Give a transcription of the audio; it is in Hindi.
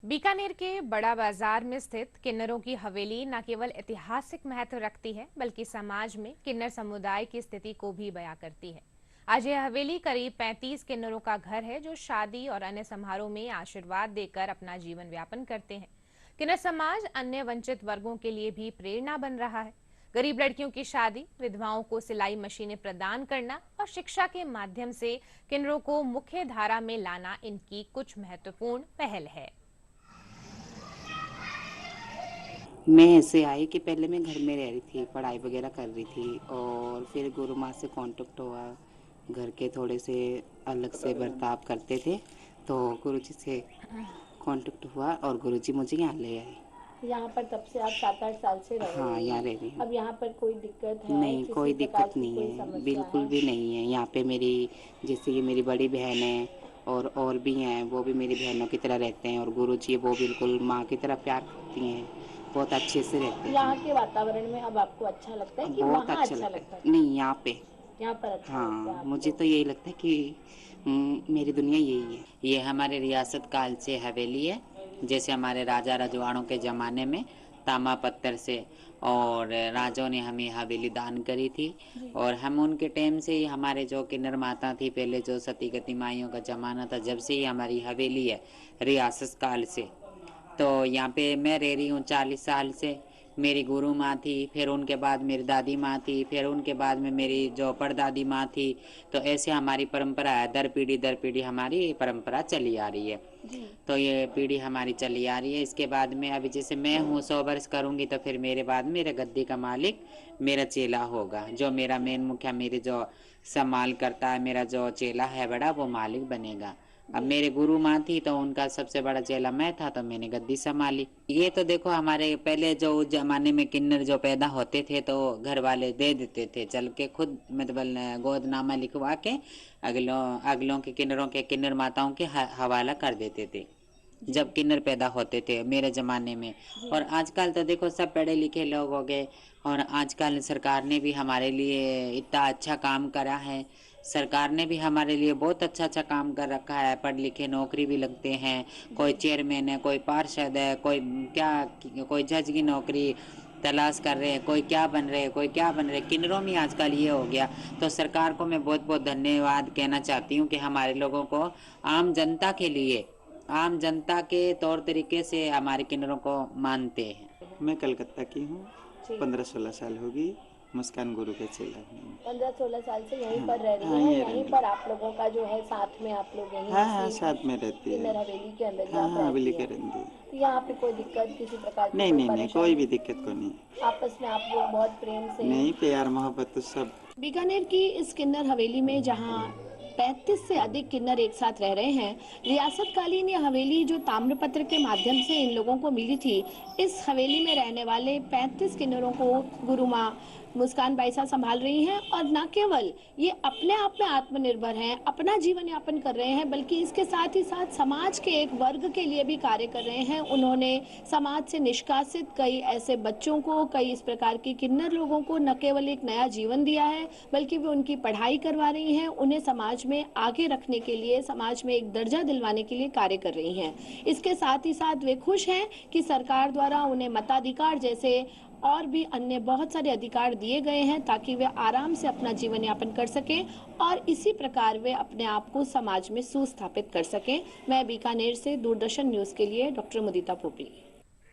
बीकानेर के बड़ा बाजार में स्थित किन्नरों की हवेली न केवल ऐतिहासिक महत्व रखती है बल्कि समाज में किन्नर समुदाय की स्थिति को भी बयां करती है। आज यह हवेली करीब 35 किन्नरों का घर है जो शादी और अन्य समारोह में आशीर्वाद देकर अपना जीवन व्यापन करते हैं। किन्नर समाज अन्य वंचित वर्गों के लिए भी प्रेरणा बन रहा है। गरीब लड़कियों की शादी, विधवाओं को सिलाई मशीनें प्रदान करना और शिक्षा के माध्यम से किन्नरों को मुख्य धारा में लाना इनकी कुछ महत्वपूर्ण पहल है। मैं ऐसे आई कि पहले मैं घर में रह रही थी, पढ़ाई वगैरह कर रही थी और फिर गुरु माँ से कांटेक्ट हुआ। घर के थोड़े से अलग से बर्ताव करते थे तो गुरुजी से कांटेक्ट हुआ और गुरुजी मुझे यहाँ ले आए। यहाँ पर तब से आप 7-8 साल से रह हाँ, रही यहाँ हैं। रह रही हूँ। अब यहाँ पर कोई दिक्कत है? नहीं, किसी कोई प्रकार दिक्कत की नहीं कोई है, समस्या बिल्कुल है? भी नहीं है। यहाँ पे मेरी जैसे कि मेरी बड़ी बहन है और भी हैं, वो भी मेरी बहनों की तरह रहते हैं और गुरुजी वो बिल्कुल माँ की तरह प्यार करती हैं, बहुत अच्छे से रहते यहाँ हैं। के वातावरण में अब आपको अच्छा लगता है कि बहुत वहाँ अच्छा अच्छा लगता लगता है। था? नहीं, यहाँ पे यहाँ पर अच्छा लगता है हाँ, आपको? मुझे तो यही लगता है कि मेरी दुनिया यही है। ये हमारे रियासत काल से हवेली है, जैसे हमारे राजा रजवाड़ों के ज़माने में तामा पत्थर से और राजाओं ने हमें हवेली दान करी थी और हम उनके टाइम से ही हमारे जो किन्नर माता थी, पहले जो सती गति माइयों का ज़माना था, जब से ही हमारी हवेली है रियासत काल से। तो यहाँ पे मैं रह रही हूँ 40 साल से। मेरी गुरु माँ थी, फिर उनके बाद मेरी दादी माँ थी, फिर उनके बाद में मेरी जो परदादी माँ थी। तो ऐसे हमारी परंपरा है, दर पीढ़ी हमारी परंपरा चली आ रही है। तो ये पीढ़ी हमारी चली आ रही है। इसके बाद में अभी जैसे मैं हूँ 100 वर्ष करूँगी तो फिर मेरे बाद मेरे गद्दी का मालिक मेरा चेला होगा, जो मेरा मेन मुखिया मेरी जो संभाल करता है, मेरा जो चेला है बड़ा वो मालिक बनेगा। अब मेरे गुरु माँ थी तो उनका सबसे बड़ा चेला मैं था तो मैंने गद्दी संभाली। ये तो देखो हमारे पहले जो उस जमाने में किन्नर जो पैदा होते थे तो घर वाले दे देते थे, चल के खुद मतलब गोदनामा लिखवा के अगलों के किन्नरों के किन्नर माताओं के हवाला कर देते थे जब किन्नर पैदा होते थे मेरे ज़माने में। और आजकल तो देखो सब पढ़े लिखे लोग हो गए और आजकल सरकार ने भी हमारे लिए इतना अच्छा काम करा है। सरकार ने भी हमारे लिए बहुत अच्छा काम कर रखा है, पढ़ लिखे नौकरी भी लगते हैं, कोई चेयरमैन है, कोई पार्षद है, कोई जज की नौकरी तलाश कर रहे हैं, कोई क्या बन रहे, कोई क्या बन रहे। किन्नरों में आजकल ये हो गया। तो सरकार को मैं बहुत बहुत धन्यवाद कहना चाहती हूँ कि हमारे लोगों को आम जनता के तौर तरीके से हमारे किन्नरों को मानते हैं। मैं कलकत्ता की हूँ, 15-16 साल होगी, मुस्कान गुरु के चेला हूँ। 15-16 साल से यहीं पर रह रही हाँ, हैं। ये यहीं पर आप लोगों का जो है साथ में आप लोग यहीं हाँ, इसी साथ में रहती है। किन्नर हवेली के अंदर ही हाँ, आप हवेली रहती के हैं। रहती। तो यहाँ पे कोई दिक्कत किसी प्रकार की नहीं कोई नहीं नहीं, कोई परेशानी? भी दिक्कत को नहीं। आपस में आप लोग बहुत प्रेम से? नहीं, प्यार मोहब्बत तो सब। बीकानेर की इस किन्नर हवेली में जहां 35 से अधिक किन्नर एक साथ रह रहे हैं, रियासत कालीन ये हवेली जो ताम्रपत्र के माध्यम से इन लोगों को मिली थी, इस हवेली में रहने वाले 35 किन्नरों को गुरु माँ मुस्कान बाईसा संभाल रही हैं और न केवल ये अपने आप में आत्मनिर्भर हैं, अपना जीवन यापन कर रहे हैं, बल्कि इसके साथ ही साथ समाज के एक वर्ग के लिए भी कार्य कर रहे हैं। उन्होंने समाज से निष्कासित कई ऐसे बच्चों को, कई इस प्रकार के किन्नर लोगों को न केवल एक नया जीवन दिया है बल्कि वे उनकी पढ़ाई करवा रही हैं, उन्हें समाज में आगे रखने के लिए, समाज में एक दर्जा दिलवाने के लिए कार्य कर रही हैं। इसके साथ ही साथ वे खुश हैं कि सरकार द्वारा उन्हें मताधिकार जैसे और भी अन्य बहुत सारे अधिकार दिए गए हैं ताकि वे आराम से अपना जीवन यापन कर सकें और इसी प्रकार वे अपने आप को समाज में सुस्थापित कर सकें। मैं बीकानेर से दूरदर्शन न्यूज़ के लिए डॉक्टर मुदिता पोपली।